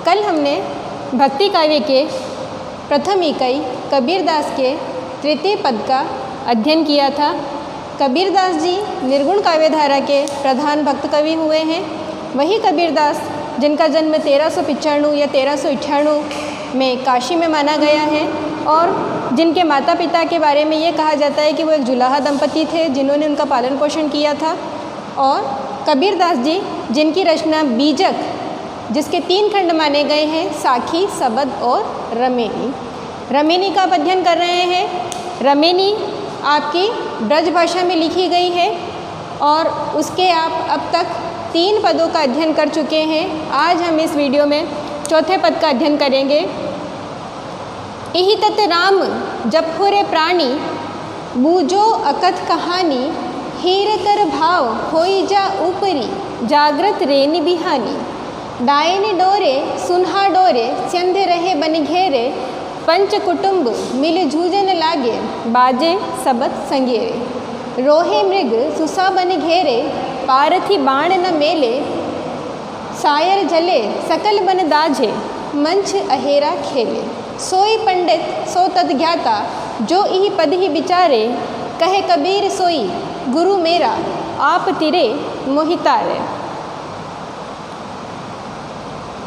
कल हमने भक्ति काव्य के प्रथम इकाई कबीरदास के तृतीय पद का अध्ययन किया था। कबीरदास जी निर्गुण काव्यधारा के प्रधान भक्त कवि हुए हैं। वही कबीरदास जिनका जन्म 1395 या 1398 में काशी में माना गया है और जिनके माता पिता के बारे में ये कहा जाता है कि वो एक जुलाहा दंपति थे जिन्होंने उनका पालन पोषण किया था। और कबीरदास जी जिनकी रचना बीजक, जिसके 3 खंड माने गए हैं, साखी, सबद और रमेनी। रमेनी का आप अध्ययन कर रहे हैं। रमेनी आपकी ब्रज भाषा में लिखी गई है और उसके आप अब तक 3 पदों का अध्ययन कर चुके हैं। आज हम इस वीडियो में चौथे पद का अध्ययन करेंगे। इहि तत राम जपहुरे प्राणी, बूझो अकथ कहानी, हीर कर भाव होई जा ऊपरी, जागृत रेनि बिहानी। डायनी डोरे सुनहा डोरे, स्यंध रहे बन घेरे, पंच कुटुंब मिल जूझन लागे, बाजे सबत संगेरे। रोहे मृग सुसा बन घेरे, पारथी बाण न मेले, सायर जले सकल बन दाझे, मंच अहेरा खेले। सोई पंडित सो तद ज्ञाता, जो इहि पद ही विचारे, कहे कबीर सोई गुरु मेरा, आप तिरे मोहितारे।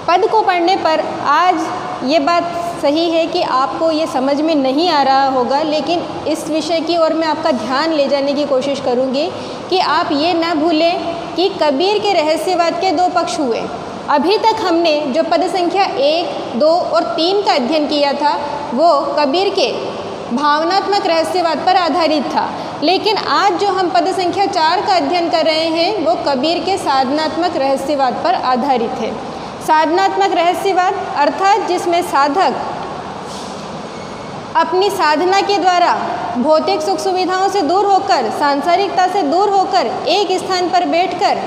पद को पढ़ने पर आज ये बात सही है कि आपको ये समझ में नहीं आ रहा होगा, लेकिन इस विषय की ओर मैं आपका ध्यान ले जाने की कोशिश करूँगी कि आप ये ना भूलें कि कबीर के रहस्यवाद के 2 पक्ष हुए। अभी तक हमने जो पद संख्या 1, 2 और 3 का अध्ययन किया था वो कबीर के भावनात्मक रहस्यवाद पर आधारित था, लेकिन आज जो हम पद संख्या 4 का अध्ययन कर रहे हैं वो कबीर के साधनात्मक रहस्यवाद पर आधारित है। साधनात्मक रहस्यवाद अर्थात जिसमें साधक अपनी साधना के द्वारा भौतिक सुख सुविधाओं से दूर होकर, सांसारिकता से दूर होकर एक स्थान पर बैठकर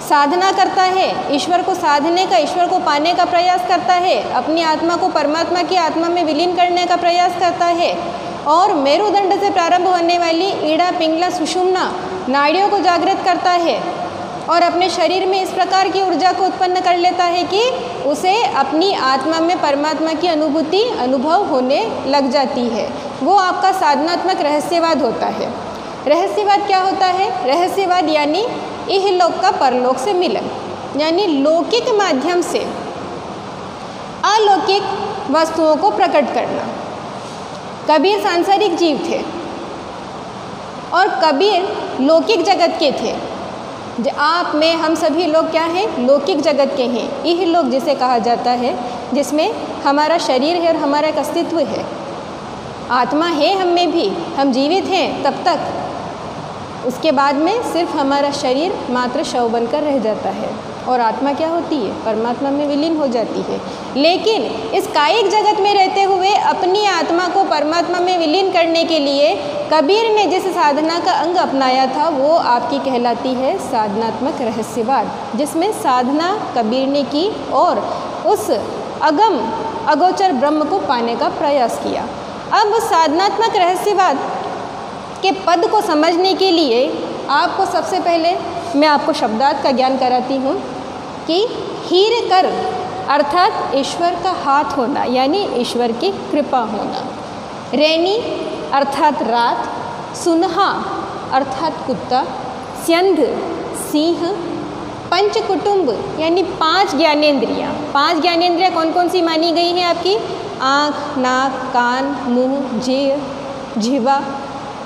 साधना करता है, ईश्वर को साधने का, ईश्वर को पाने का प्रयास करता है, अपनी आत्मा को परमात्मा की आत्मा में विलीन करने का प्रयास करता है और मेरुदंड से प्रारंभ होने वाली ईड़ा, पिंगला, सुषुम्ना नाड़ियों को जागृत करता है और अपने शरीर में इस प्रकार की ऊर्जा को उत्पन्न कर लेता है कि उसे अपनी आत्मा में परमात्मा की अनुभूति, अनुभव होने लग जाती है। वो आपका साधनात्मक रहस्यवाद होता है। रहस्यवाद क्या होता है? रहस्यवाद यानी इहलोक का परलोक से मिलन, यानी लौकिक माध्यम से अलौकिक वस्तुओं को प्रकट करना। कबीर सांसारिक जीव थे और कबीर लौकिक जगत के थे। आप में हम सभी लोग क्या हैं? लौकिक जगत के हैं। यह लोक जिसे कहा जाता है, जिसमें हमारा शरीर है और हमारा एक अस्तित्व है, आत्मा है हम में भी, हम जीवित हैं तब तक। उसके बाद में सिर्फ हमारा शरीर मात्र शव बनकर रह जाता है और आत्मा क्या होती है? परमात्मा में विलीन हो जाती है। लेकिन इस कायिक जगत में रहते हुए अपनी आत्मा को परमात्मा में विलीन करने के लिए कबीर ने जिस साधना का अंग अपनाया था वो आपकी कहलाती है साधनात्मक रहस्यवाद, जिसमें साधना कबीर ने की और उस अगम अगोचर ब्रह्म को पाने का प्रयास किया। अब उस साधनात्मक रहस्यवाद के पद को समझने के लिए आपको सबसे पहले मैं आपको शब्दार्थ का ज्ञान कराती हूँ कि हीर कर अर्थात ईश्वर का हाथ होना, यानी ईश्वर की कृपा होना। रैनी अर्थात रात, सुनहा अर्थात कुत्ता, स्यंध सिंह, पंच कुटुंब यानी 5 ज्ञानेंद्रियाँ। 5 ज्ञानेंद्रियाँ कौन कौन सी मानी गई हैं आपकी? आँख, नाक, कान, मुँह, जीभ, जिह्वा,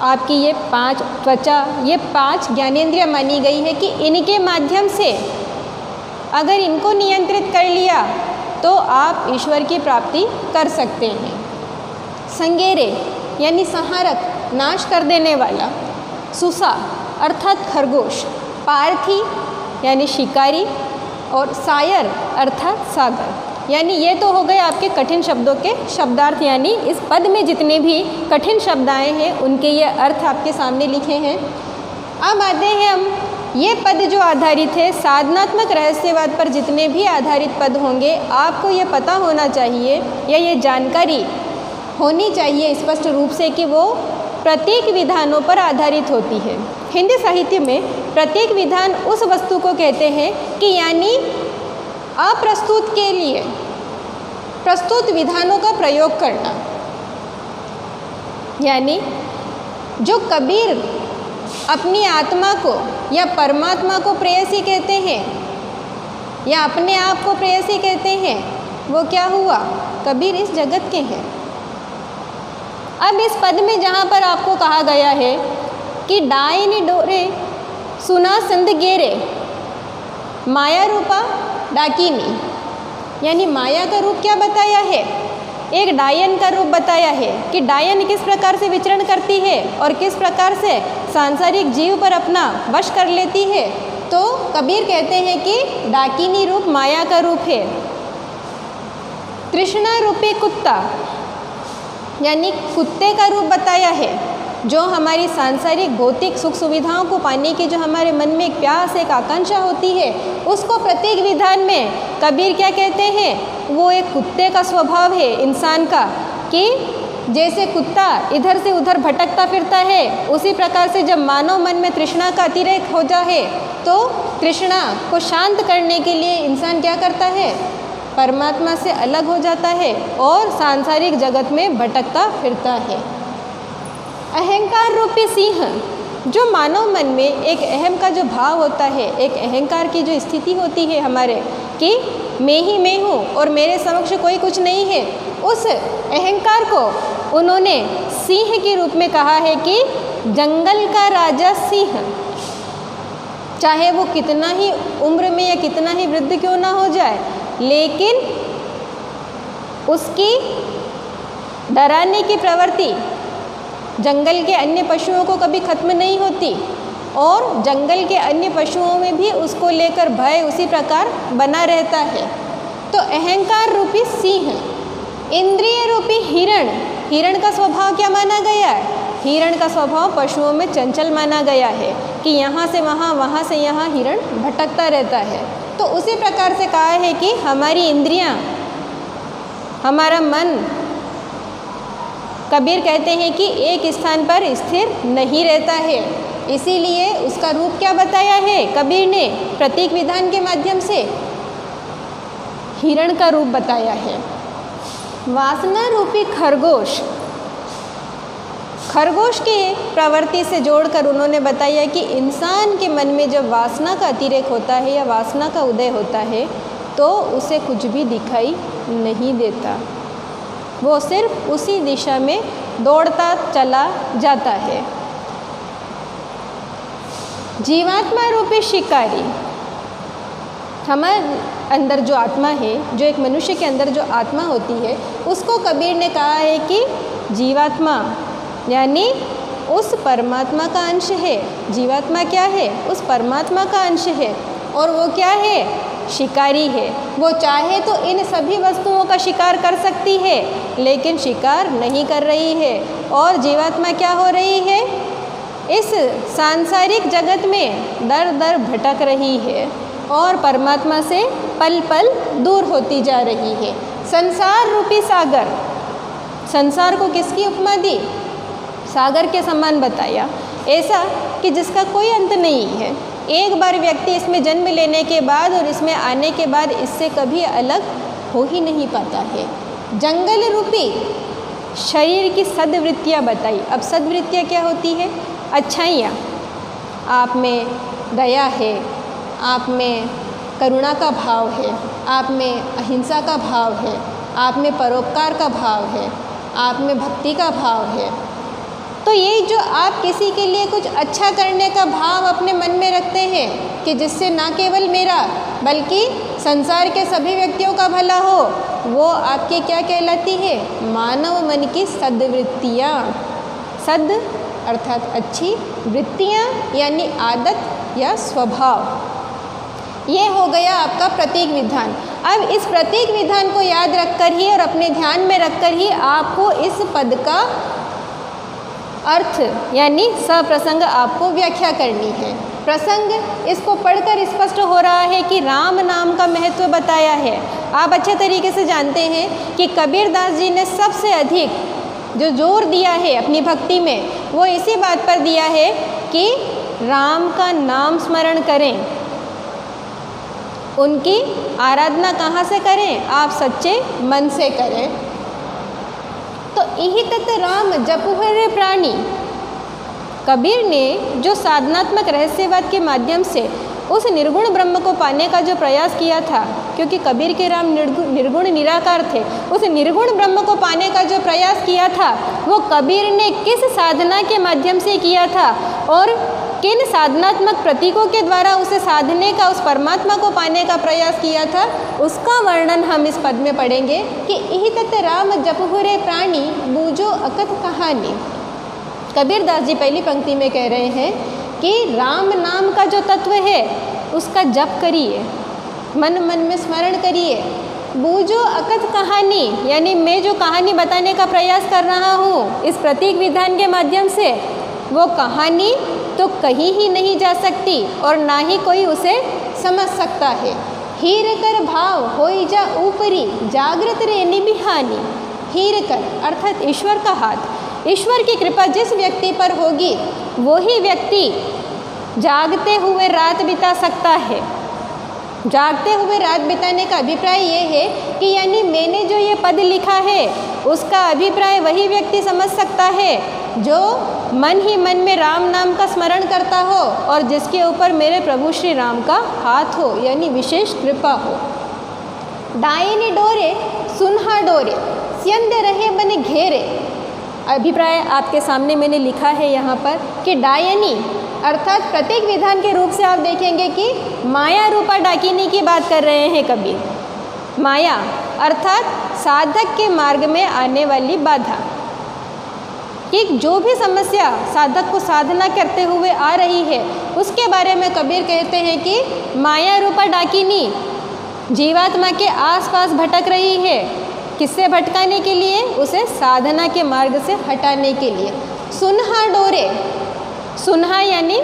आपकी ये 5 त्वचा, ये 5 ज्ञानेंद्रियाँ मानी गई है कि इनके माध्यम से अगर इनको नियंत्रित कर लिया तो आप ईश्वर की प्राप्ति कर सकते हैं। संगेरे यानी संहारक, नाश कर देने वाला। सुसा अर्थात खरगोश, पार्थी यानी शिकारी और सायर अर्थात सागर। यानी ये तो हो गए आपके कठिन शब्दों के शब्दार्थ, यानी इस पद में जितने भी कठिन शब्द आए हैं उनके ये अर्थ आपके सामने लिखे हैं। अब आते हैं हम ये पद जो आधारित है साधनात्मक रहस्यवाद पर, जितने भी आधारित पद होंगे आपको ये पता होना चाहिए या ये जानकारी होनी चाहिए स्पष्ट रूप से कि वो प्रतीक विधानों पर आधारित होती है। हिंदी साहित्य में प्रतीक विधान उस वस्तु को कहते हैं कि यानी अप्रस्तुत के लिए प्रस्तुत विधानों का प्रयोग करना। यानी जो कबीर अपनी आत्मा को या परमात्मा को प्रेयसी कहते हैं या अपने आप को प्रेयसी कहते हैं, वो क्या हुआ? कबीर इस जगत के हैं। अब इस पद में जहाँ पर आपको कहा गया है कि डायनी डोरे सुना संद गेरे माया रूपा डाकिनी, यानी माया का रूप क्या बताया है? एक डायन का रूप बताया है कि डायन किस प्रकार से विचरण करती है और किस प्रकार से सांसारिक जीव पर अपना वश कर लेती है। तो कबीर कहते हैं कि डाकिनी रूप माया का रूप है। तृष्णा रूपी कुत्ता, यानी कुत्ते का रूप बताया है, जो हमारी सांसारिक भौतिक सुख सुविधाओं को पाने की जो हमारे मन में एक प्यास, एक आकांक्षा होती है, उसको प्रत्येक विधान में कबीर क्या कहते हैं? वो एक कुत्ते का स्वभाव है इंसान का, कि जैसे कुत्ता इधर से उधर भटकता फिरता है, उसी प्रकार से जब मानव मन में तृष्णा का अतिरेक हो जाए तो तृष्णा को शांत करने के लिए इंसान क्या करता है? परमात्मा से अलग हो जाता है और सांसारिक जगत में भटकता फिरता है। अहंकार रूपी सिंह, जो मानव मन में एक अहम का जो भाव होता है, एक अहंकार की जो स्थिति होती है हमारे कि मैं ही मैं हूँ और मेरे समक्ष कोई कुछ नहीं है, उस अहंकार को उन्होंने सिंह के रूप में कहा है कि जंगल का राजा सिंह, चाहे वो कितना ही उम्र में या कितना ही वृद्ध क्यों ना हो जाए, लेकिन उसकी डराने की प्रवृत्ति जंगल के अन्य पशुओं को कभी खत्म नहीं होती और जंगल के अन्य पशुओं में भी उसको लेकर भय उसी प्रकार बना रहता है। तो अहंकार रूपी सिंह। इंद्रिय रूपी हिरण, हिरण का स्वभाव क्या माना गया है? हिरण का स्वभाव पशुओं में चंचल माना गया है कि यहाँ से वहाँ, वहाँ से यहाँ हिरण भटकता रहता है। तो उसी प्रकार से कहा है कि हमारी इंद्रियाँ, हमारा मन, कबीर कहते हैं कि एक स्थान पर स्थिर नहीं रहता है, इसीलिए उसका रूप क्या बताया है कबीर ने प्रतीक विधान के माध्यम से? हिरण का रूप बताया है। वासना रूपी खरगोश, खरगोश की प्रवृत्ति से जोड़कर उन्होंने बताया कि इंसान के मन में जब वासना का अतिरेक होता है या वासना का उदय होता है तो उसे कुछ भी दिखाई नहीं देता, वो सिर्फ उसी दिशा में दौड़ता चला जाता है। जीवात्मा रूपी शिकारी, हमारे अंदर जो आत्मा है, जो एक मनुष्य के अंदर जो आत्मा होती है, उसको कबीर ने कहा है कि जीवात्मा यानी उस परमात्मा का अंश है। जीवात्मा क्या है? उस परमात्मा का अंश है और वो क्या है? शिकारी है। वो चाहे तो इन सभी वस्तुओं का शिकार कर सकती है, लेकिन शिकार नहीं कर रही है। और जीवात्मा क्या हो रही है? इस सांसारिक जगत में दर दर भटक रही है और परमात्मा से पल पल दूर होती जा रही है। संसार रूपी सागर, संसार को किसकी उपमा दी? सागर के समान बताया, ऐसा कि जिसका कोई अंत नहीं है। एक बार व्यक्ति इसमें जन्म लेने के बाद और इसमें आने के बाद इससे कभी अलग हो ही नहीं पाता है। जंगल रूपी शरीर की सद्वृत्तियाँ बताई। अब सद्वृत्तियाँ क्या होती है? अच्छाइयाँ, आप में दया है, आप में करुणा का भाव है, आप में अहिंसा का भाव है, आप में परोपकार का भाव है, आप में भक्ति का भाव है। तो ये जो आप किसी के लिए कुछ अच्छा करने का भाव अपने मन में रखते हैं कि जिससे ना केवल मेरा बल्कि संसार के सभी व्यक्तियों का भला हो, वो आपके क्या कहलाती है? मानव मन की सद्वृत्तियाँ। सद अर्थात अच्छी, वृत्तियाँ यानी आदत या स्वभाव। ये हो गया आपका प्रतीक विधान। अब इस प्रतीक विधान को याद रखकर ही और अपने ध्यान में रखकर ही आपको इस पद का अर्थ यानी सप्रसंग आपको व्याख्या करनी है। प्रसंग इसको पढ़कर स्पष्ट हो रहा है कि राम नाम का महत्व बताया है। आप अच्छे तरीके से जानते हैं कि कबीरदास जी ने सबसे अधिक जो जोर दिया है अपनी भक्ति में, वो इसी बात पर दिया है कि राम का नाम स्मरण करें, उनकी आराधना कहाँ से करें? आप सच्चे मन से करें। तो यही तत् राम जपुहरे प्राणी, कबीर ने जो साधनात्मक रहस्यवाद के माध्यम से उस निर्गुण ब्रह्म को पाने का जो प्रयास किया था, क्योंकि कबीर के राम निर्गुण निराकार थे, उस निर्गुण ब्रह्म को पाने का जो प्रयास किया था वो कबीर ने किस साधना के माध्यम से किया था और किन साधनात्मक प्रतीकों के द्वारा उसे साधने का, उस परमात्मा को पाने का प्रयास किया था, उसका वर्णन हम इस पद में पढ़ेंगे कि इहि तत् राम जपुहुरे प्राणी बूझो अकथ कहानी। कबीर दास जी पहली पंक्ति में कह रहे हैं कि राम नाम का जो तत्व है उसका जप करिए, मन मन में स्मरण करिए। बूझो अकथ कहानी, यानी मैं जो कहानी बताने का प्रयास कर रहा हूँ इस प्रतीक विधान के माध्यम से, वो कहानी तो कहीं ही नहीं जा सकती और ना ही कोई उसे समझ सकता है। हीर कर भाव होई जा ऊपरी जागृत रे निबिहानी। हीर कर अर्थात ईश्वर का हाथ, ईश्वर की कृपा जिस व्यक्ति पर होगी वो ही व्यक्ति जागते हुए रात बिता सकता है। जागते हुए रात बिताने का अभिप्राय ये है कि यानी मैंने जो ये पद लिखा है उसका अभिप्राय वही व्यक्ति समझ सकता है जो मन ही मन में राम नाम का स्मरण करता हो और जिसके ऊपर मेरे प्रभु श्री राम का हाथ हो, यानी विशेष कृपा हो। डायनी डोरे सुनहा डोरे स्यंद रहे बने घेरे। अभिप्राय आपके सामने मैंने लिखा है यहाँ पर कि डायनी अर्थात प्रत्येक विधान के रूप से आप देखेंगे कि माया रूपा डाकिनी की बात कर रहे हैं कबीर। माया अर्थात साधक के मार्ग में आने वाली बाधा, कि जो भी समस्या साधक को साधना करते हुए आ रही है उसके बारे में कबीर कहते हैं कि माया रूपा डाकिनी जीवात्मा के आसपास भटक रही है। किससे भटकाने के लिए? उसे साधना के मार्ग से हटाने के लिए। सुनहा डोरे, सुनहा यानी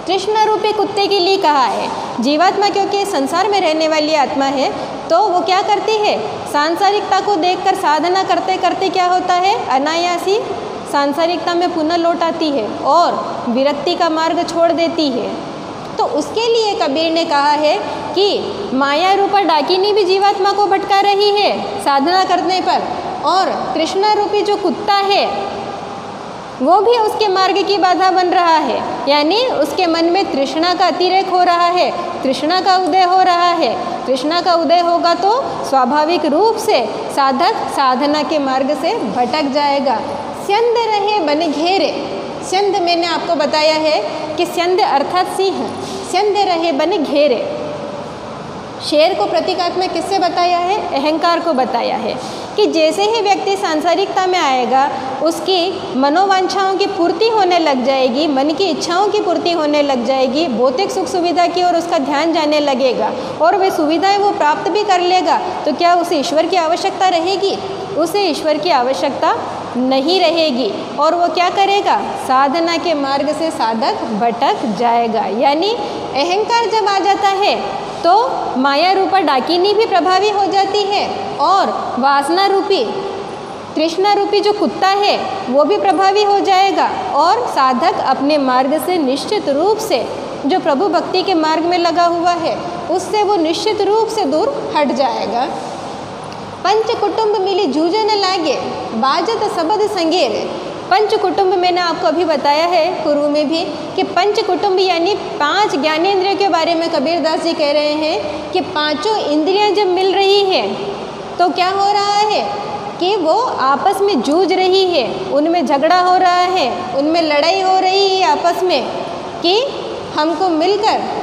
तृष्णा रूपी कुत्ते के लिए कहा है। जीवात्मा क्योंकि संसार में रहने वाली आत्मा है तो वो क्या करती है? सांसारिकता को देखकर साधना करते करते क्या होता है? अनायासी सांसारिकता में पुनः लौट आती है और विरक्ति का मार्ग छोड़ देती है। तो उसके लिए कबीर ने कहा है कि माया रूपा डाकिनी भी जीवात्मा को भटका रही है साधना करने पर, और तृष्णा रूपी जो कुत्ता है वो भी उसके मार्ग की बाधा बन रहा है, यानी उसके मन में तृष्णा का अतिरेक हो रहा है, तृष्णा का उदय हो रहा है। तृष्णा का उदय होगा तो स्वाभाविक रूप से साधक साधना के मार्ग से भटक जाएगा। स्यंद रहे बन घेरे, स्यंद मैंने आपको बताया है कि स्यंद अर्थात सिंह, स्यंद रहे बन घेरे। शेर को प्रतीकात्मक किससे बताया है? अहंकार को बताया है कि जैसे ही व्यक्ति सांसारिकता में आएगा उसकी मनोवांछाओं की पूर्ति होने लग जाएगी, मन की इच्छाओं की पूर्ति होने लग जाएगी, भौतिक सुख सुविधा की ओर उसका ध्यान जाने लगेगा और वे सुविधाएं वो प्राप्त भी कर लेगा, तो क्या उसे ईश्वर की आवश्यकता रहेगी? उसे ईश्वर की आवश्यकता नहीं रहेगी और वो क्या करेगा? साधना के मार्ग से साधक भटक जाएगा। यानी अहंकार जब आ जाता है तो माया रूपा डाकिनी भी प्रभावी हो जाती है और वासना रूपी तृष्णा रूपी जो कुत्ता है वो भी प्रभावी हो जाएगा और साधक अपने मार्ग से निश्चित रूप से, जो प्रभु भक्ति के मार्ग में लगा हुआ है उससे वो निश्चित रूप से दूर हट जाएगा। पंच कुटुंब मिली जूझे न लागे बाजत सबद संगेर। पंच कुटुंब मैंने आपको अभी बताया है पूर्व में भी कि पंच कुटुंब यानी 5 ज्ञानेंद्रियों के बारे में कबीर दास जी कह रहे हैं कि पांचों इंद्रियां जब मिल रही हैं तो क्या हो रहा है कि वो आपस में जूझ रही है, उनमें झगड़ा हो रहा है, उनमें लड़ाई हो रही है आपस में कि हमको मिलकर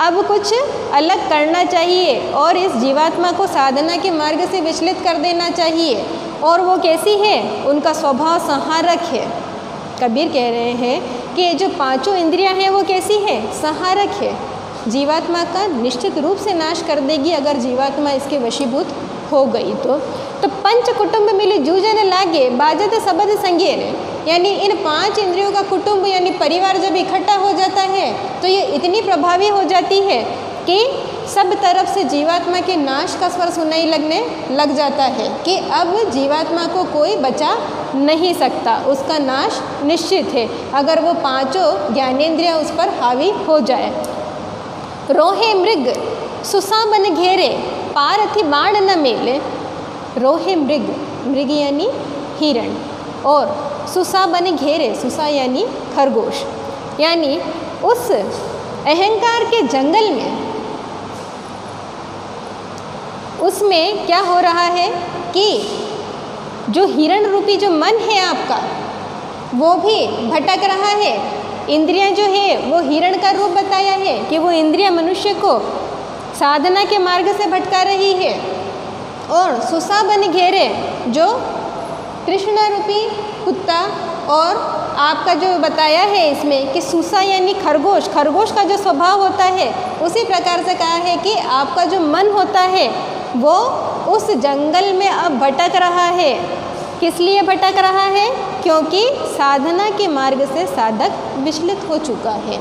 अब कुछ अलग करना चाहिए और इस जीवात्मा को साधना के मार्ग से विचलित कर देना चाहिए। और वो कैसी है? उनका स्वभाव संहारक है। कबीर कह रहे हैं कि जो पांचों इंद्रियां हैं वो कैसी है? संहारक है, जीवात्मा का निश्चित रूप से नाश कर देगी अगर जीवात्मा इसके वशीभूत हो गई तो पंच कुटुंब मिले जूझे न लागे बाजत सबद संगेर, यानी इन 5 इंद्रियों का कुटुंब यानी परिवार जब इकट्ठा हो जाता है तो ये इतनी प्रभावी हो जाती है कि सब तरफ से जीवात्मा के नाश का स्वर सुनाई लगने लग जाता है कि अब जीवात्मा को कोई बचा नहीं सकता, उसका नाश निश्चित है अगर वो 5 ज्ञानेंद्रियां उस पर हावी हो जाए। रोहे मृग सुसा बन घेरे, पारथी बाण न मेले। रोहे मृग, मृग यानी हिरण, और सुसा बन घेरे, सुसा यानी खरगोश, यानी उस अहंकार के जंगल में, उसमें क्या हो रहा है कि जो हिरण रूपी जो मन है आपका, वो भी भटक रहा है। इंद्रियां जो है वो हिरण का रूप बताया है कि वो इंद्रियां मनुष्य को साधना के मार्ग से भटका रही है। और सुसा बन घेरे, जो कृष्ण रूपी कुत्ता, और आपका जो बताया है इसमें कि सुसा यानी खरगोश, खरगोश का जो स्वभाव होता है, उसी प्रकार से कहा है कि आपका जो मन होता है वो उस जंगल में अब भटक रहा है। किस लिए भटक रहा है? क्योंकि साधना के मार्ग से साधक विचलित हो चुका है।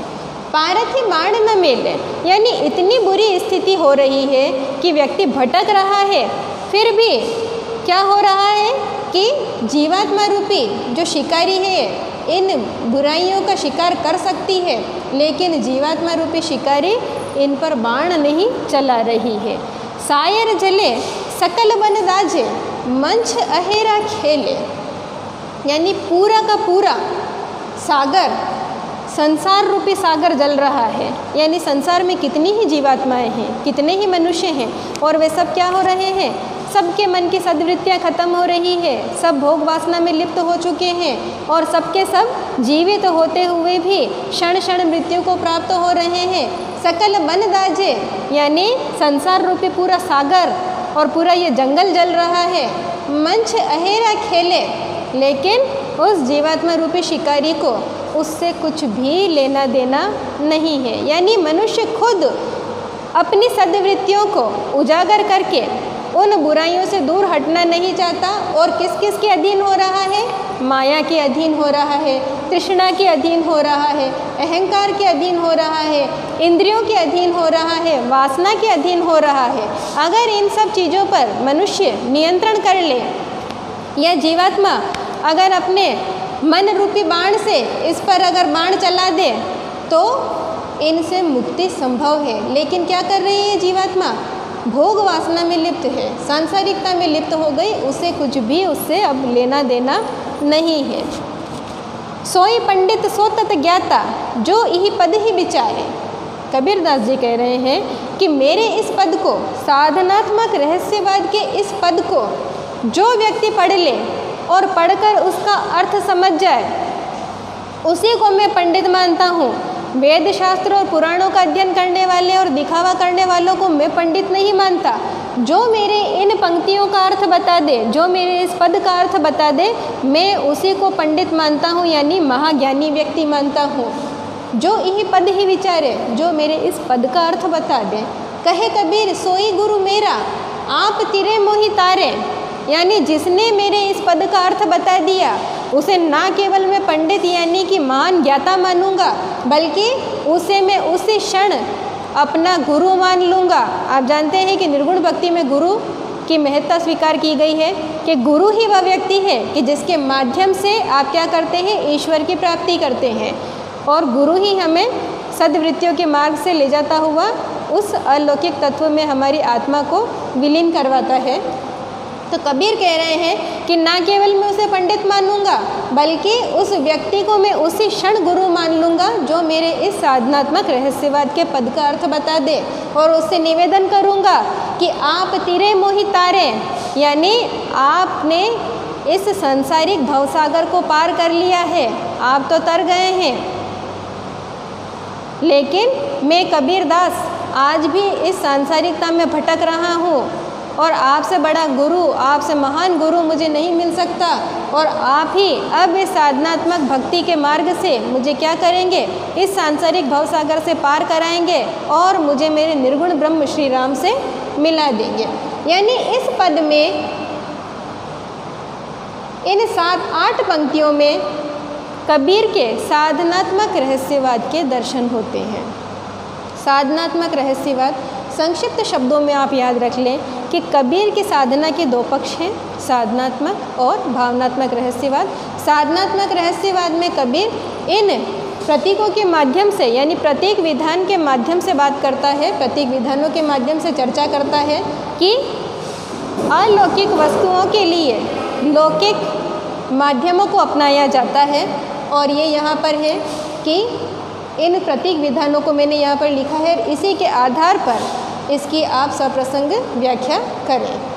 पारथी बाण न मेले, यानी इतनी बुरी स्थिति हो रही है कि व्यक्ति भटक रहा है, फिर भी क्या हो रहा है कि जीवात्मा रूपी जो शिकारी है इन बुराइयों का शिकार कर सकती है, लेकिन जीवात्मा रूपी शिकारी इन पर बाण नहीं चला रही है। सायर जले सकल बन दाजे, मंच अहेरा खेले, यानी पूरा का पूरा सागर, संसार रूपी सागर जल रहा है। यानी संसार में कितनी ही जीवात्माएं हैं, कितने ही मनुष्य हैं, और वे सब क्या हो रहे हैं? सबके मन की सद्वृत्तियाँ खत्म हो रही है, सब भोग वासना में लिप्त हो चुके हैं, और सबके सब जीवित होते हुए भी क्षण क्षण मृत्यु को प्राप्त हो रहे हैं। सकल बन दाजे, यानी संसार रूपी पूरा सागर और पूरा ये जंगल जल रहा है। मंच अहेरा खेले, लेकिन उस जीवात्मा रूपी शिकारी को उससे कुछ भी लेना देना नहीं है। यानी मनुष्य खुद अपनी सद्वृत्तियों को उजागर करके उन बुराइयों से दूर हटना नहीं चाहता, और किस किस के अधीन हो रहा है? माया के अधीन हो रहा है, तृष्णा के अधीन हो रहा है, अहंकार के अधीन हो रहा है, इंद्रियों के अधीन हो रहा है, वासना के अधीन हो रहा है। अगर इन सब चीज़ों पर मनुष्य नियंत्रण कर ले, या जीवात्मा अगर अपने मन रूपी बाण से इस पर अगर बाण चला दे, तो इनसे मुक्ति संभव है। लेकिन क्या कर रही है जीवात्मा? भोग वासना में लिप्त है, सांसारिकता में लिप्त हो गई, उसे कुछ भी उससे अब लेना देना नहीं है। सोई पंडित सो तत ज्ञाता, जो यही पद ही विचारे। कबीर दास जी कह रहे हैं कि मेरे इस पद को, साधनात्मक रहस्यवाद के इस पद को जो व्यक्ति पढ़ ले और पढ़कर उसका अर्थ समझ जाए, उसी को मैं पंडित मानता हूँ। वेद शास्त्र और पुराणों का अध्ययन करने वाले और दिखावा करने वालों को मैं पंडित नहीं मानता। जो मेरे इन पंक्तियों का अर्थ बता दे, जो मेरे इस पद का अर्थ बता दे, मैं उसी को पंडित मानता हूँ, यानी महाज्ञानी व्यक्ति मानता हूँ। जो यही पद ही विचारे, जो मेरे इस पद का अर्थ बता दे। कहे कबीर सोई गुरु मेरा, आप तिरे मोहि तारे, यानी जिसने मेरे इस पद का अर्थ बता दिया, उसे ना केवल मैं पंडित यानी कि महान ज्ञाता मानूंगा, बल्कि उसे मैं उसी क्षण अपना गुरु मान लूँगा। आप जानते हैं कि निर्गुण भक्ति में गुरु की महत्ता स्वीकार की गई है कि गुरु ही वह व्यक्ति है कि जिसके माध्यम से आप क्या करते हैं? ईश्वर की प्राप्ति करते हैं, और गुरु ही हमें सद्वृत्तियों के मार्ग से ले जाता हुआ उस अलौकिक तत्व में हमारी आत्मा को विलीन करवाता है। तो कबीर कह रहे हैं कि ना केवल मैं उसे पंडित मानूंगा, बल्कि उस व्यक्ति को मैं उसी क्षण गुरु मान लूँगा जो मेरे इस साधनात्मक रहस्यवाद के पद का अर्थ बता दे, और उससे निवेदन करूँगा कि आप तिरे मोहि तारे, यानी आपने इस सांसारिक भवसागर को पार कर लिया है, आप तो तर गए हैं, लेकिन मैं कबीर दास आज भी इस सांसारिकता में भटक रहा हूँ, और आपसे बड़ा गुरु, आपसे महान गुरु मुझे नहीं मिल सकता। और आप ही अब इस साधनात्मक भक्ति के मार्ग से मुझे क्या करेंगे? इस सांसारिक भवसागर से पार कराएंगे और मुझे मेरे निर्गुण ब्रह्म श्री राम से मिला देंगे। यानी इस पद में, इन 7-8 पंक्तियों में कबीर के साधनात्मक रहस्यवाद के दर्शन होते हैं। साधनात्मक रहस्यवाद संक्षिप्त शब्दों में आप याद रख लें कि कबीर की साधना के 2 पक्ष हैं, साधनात्मक और भावनात्मक रहस्यवाद। साधनात्मक रहस्यवाद में कबीर इन प्रतीकों के माध्यम से यानी प्रतीक विधान के माध्यम से बात करता है, प्रतीक विधानों के माध्यम से चर्चा करता है कि अलौकिक वस्तुओं के लिए लौकिक माध्यमों को अपनाया जाता है। और ये यहाँ पर है कि इन प्रतीक विधानों को मैंने यहाँ पर लिखा है, इसी के आधार पर इसकी आप सप्रसंग व्याख्या करें।